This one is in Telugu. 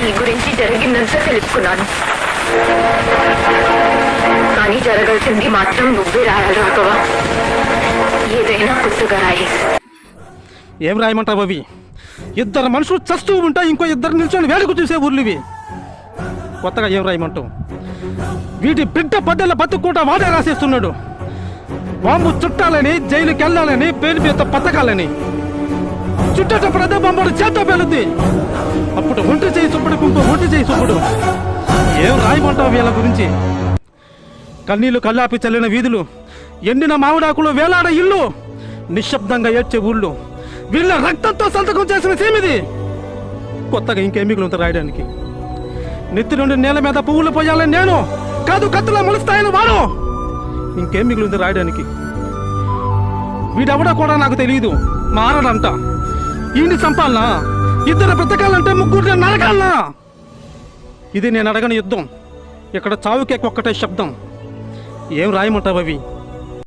నీ గురించి జరిగిందంతా తెలుసుకున్నాను. కానీ జరగాల్సింది మాత్రం నువ్వే రాయాలి రాఘవ. ఏదైనా కొత్తగా రాయి. ఏం రాయమంటావు అవి? ఇద్దరు మనుషులు చస్తూ ఉంటా, ఇంకో ఇద్దరు నిల్చొని వేడుకు చూసే ఊర్లు ఇవి. కొత్తగా ఏం రాయమంటావు? వీటి బిడ్డ పద్దెల బతుక్కుంటా వాడే రాసేస్తున్నాడు. బాంబు చుట్టాలని, జైలుకి వెళ్ళాలని, పేరు పేరుతో పథకాలని. చుట్టేటప్పుడు అదే బాంబు చేత్తో పేలుద్ది. అప్పుడు ఒంటి చేయి చూపుడు, ఇంకో ఒంటి చేయి చూపుడు. ఏం రాయమంటావు వీళ్ళ గురించి? కన్నీళ్లు కల్లాపి చల్లిన వీధులు, ఎండిన మామిడాకులు వేలాడ ఇల్లు, నిశ్శబ్దంగా ఏడ్చే ఊళ్ళు, వీళ్ళ రక్తంతో సంతకం చేసిన సేమిది. కొత్తగా ఇంకేం మిగులుంత రాయడానికి? నెత్తి నుండి నేల మీద పువ్వులు పోయాలని నేను కాదు, కత్తులా మొలుస్తాయని వాడు. ఇంకేం మిగులుంది రాయడానికి? వీడెవడో కూడా నాకు తెలియదు, మారడంట. ఈయన్ని చంపాలనా? ఇద్దరు బ్రతకాలంటే ముగ్గురు నరకాలనా? ఇది నేను అడగని యుద్ధం. ఇక్కడ చావుకే ఒక్కటే శబ్దం. ఏం రాయమంటావు అవి?